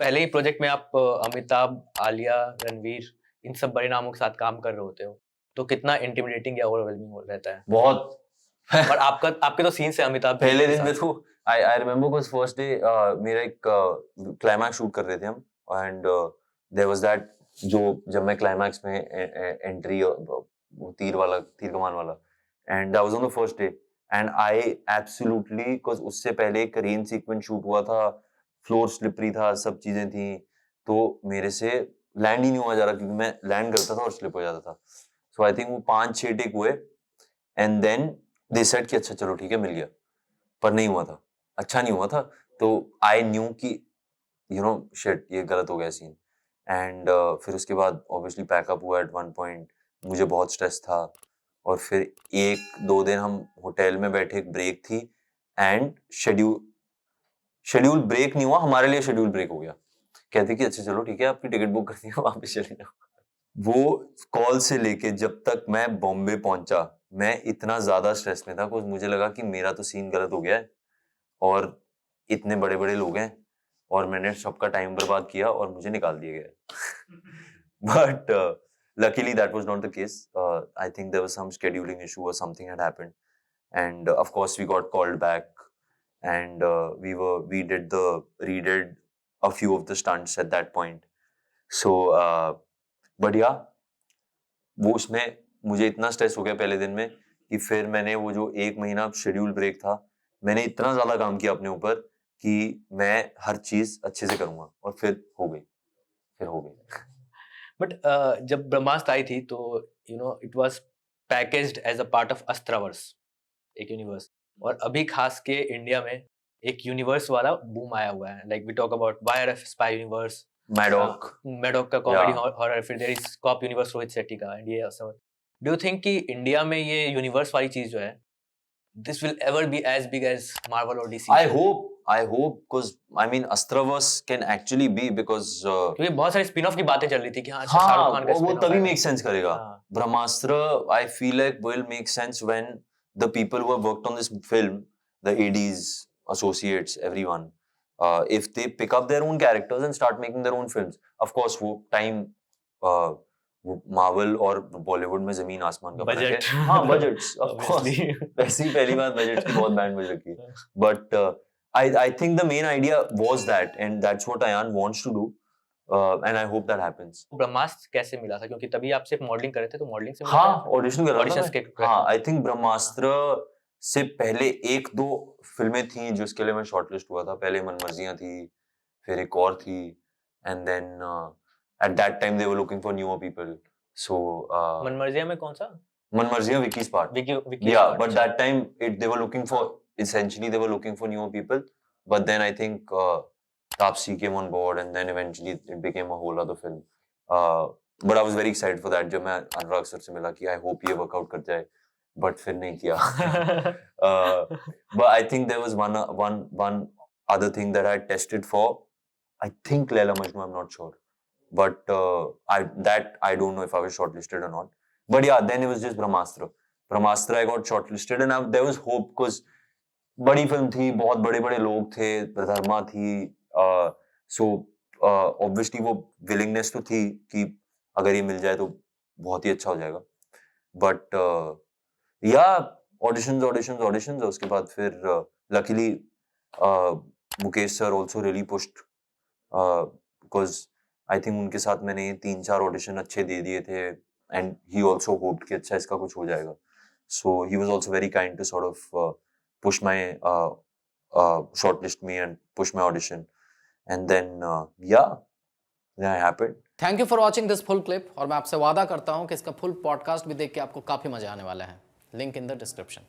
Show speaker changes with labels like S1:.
S1: पहले ही प्रोजेक्ट में आप अमिताभ, आलिया, रणवीर इन सब बड़े नामों के साथ काम कर रहे होते हो, तो कितना इंटिमिडेटिंग या ओवरवेलमिंग रहता है?
S2: बहुत
S1: और आपके तो सीन्स है अमिताभ जी
S2: पहले
S1: के
S2: दिन में
S1: साथ।
S2: तो I remember because first day मेरा एक क्लाइमैक्स शूट कर रहे थे हम एंड देयर वाज़ दैट जो जब मैं क्लाइमैक्स में एंट्री वो तीर कमान वाला and that was on the first day and I absolutely because उससे पहले एक रेन सीक्वेंस शूट हुआ था, फ्लोर स्लिपरी था, सब चीज़ें थी, तो मेरे से लैंड ही नहीं हुआ जा रहा क्योंकि मैं लैंड करता था और स्लिप हो जाता था। सो आई थिंक वो 5-6 टेक हुए एंड देन दे सेड कि अच्छा चलो ठीक है मिल गया। पर नहीं हुआ था, अच्छा नहीं हुआ था, तो आई न्यू कि यू नो शिट ये गलत हो गया सीन एंड फिर उसके बाद ऑब्वियसली पैकअप हुआ एट वन पॉइंट, मुझे बहुत स्ट्रेस था और फिर 1-2 दिन हम होटल में बैठे, एक ब्रेक थी एंड शेड्यूल ब्रेक नहीं हुआ, हमारे लिए शेड्यूल ब्रेक हो गया। कहते कि अच्छा चलो ठीक है आपकी टिकट बुक कर दी है वापस चले जाओ। वो कॉल से लेके जब तक मैं बॉम्बे पहुंचा, मैं इतना ज्यादा स्ट्रेस में था कुछ मुझे लगा कि मेरा तो सीन गलत हो गया है और इतने बड़े-बड़े लोग हैं और मैंने सबका टाइम बर्बाद किया और मुझे निकाल दिया गया। But luckily that was not the case. I think there was some scheduling issue or something had happened, and of course we got called back, and we redid a few of the stunts at that point. So, but yeah, वो उसमें मुझे इतना stress हो गया पहले दिन में कि फिर मैंने वो जो 1 महीना शेड्यूल ब्रेक था, मैंने इतना ज़्यादा काम किया अपने ऊपर कि मैं हर चीज़ अच्छे से करूँगा और फिर हो गई, फिर हो गई।
S1: बट जब ब्रह्मास्त्र आई थी तो it was packaged as a part of Astraverse, एक यूनिवर्स। और अभी खास के इंडिया में एक यूनिवर्स वाला बूम आया हुआ है, like we talk about YRF spy universe,
S2: Maddock
S1: Maddock का
S2: या
S1: कॉमेडी हॉरर, फिर there is cop universe Rohit Shetty का, एंड ये सब। डू यू थिंक कि इंडिया में ये यूनिवर्स वाली चीज जो है, this will ever be as big as Marvel और DC?
S2: I hope because I mean Astraverse can actually be because
S1: क्योंकि बहुत सारी स्पिन ऑफ की बातें चल रही थी कि हाँ अच्छा
S2: हाँ
S1: शाहरुख खान का
S2: वो
S1: स्पिन ऑफ
S2: तभी
S1: आएगा।
S2: मेक सेंस करेगा।
S1: हाँ,
S2: ब्रह्मास्त्र I feel like will make sense when the people who have worked on this film, the ADs, associates, everyone, if they pick up their own characters and start making their own films. Of course वो time Marvel और बॉलीवुड में जमीन आसमान का फर्क है।
S1: Budget
S2: हाँ budgets of course
S1: obviously.
S2: वैसे ही पहली बार बजट्स की बहुत बैंड बज रखी है but I think the main idea was that and that's what Ayan wants to do and I hope that happens.
S1: ब्रह्मास्त्र कैसे मिला था? क्योंकि तभी आप सिर्फ मॉडलिंग कर रहे थे, तो मॉडलिंग से मिला
S2: हाँ
S1: था?
S2: ऑडिशन कर रहा था
S1: ऑडिशंस
S2: मैं।
S1: के
S2: हाँ आई थिंक ब्रह्मास्त्र से पहले 1-2 फिल्में थी जिसके लिए मैं शॉर्टलिस्ट हुआ था। पहले मनमर्जियां थी, फिर एक और थी and then at that time they were looking for newer people. So
S1: Manmarziyaan में कौन सा?
S2: मनमर्जियां विकी स्पार्ट।
S1: विकी
S2: Yeah,
S1: स्पार्ट,
S2: but
S1: अच्छा।
S2: that time they were looking for essentially they were looking for newer people. But then I think Taapsee came on board and then eventually it became a whole other film. But I was very excited for that जब मैं अनुराग sir से मिला कि I hope ये workout कर जाए, but फिर नहीं किया। But I think there was one other thing that I tested for. I think Laila Majnu, I'm not sure. But I don't know if I was shortlisted or not. But yeah, then it was just Brahmastra. Brahmastra I got shortlisted and there was hope because बड़ी film थी, बहुत बड़े-बड़े लोग थे, प्रधर्मा थी, so obviously वो willingness तो थी कि अगर ये मिल जाए तो बहुत ही अच्छा हो जाएगा। But yeah, auditions और उसके बाद फिर luckily Mukesh sir also really pushed because I think उनके साथ मैंने 3-4 ऑडिशन अच्छे दे दिए थे and he also hoped कि अच्छा इसका कुछ हो जाएगा. So he was also very kind to sort of push my shortlist me and push my audition and then yeah, that happened.
S3: Thank you for watching this full clip और मैं आपसे वादा करता हूं कि इसका फुल पॉडकास्ट भी देख के आपको काफ़ी मजा आने वाला है। Link in the description.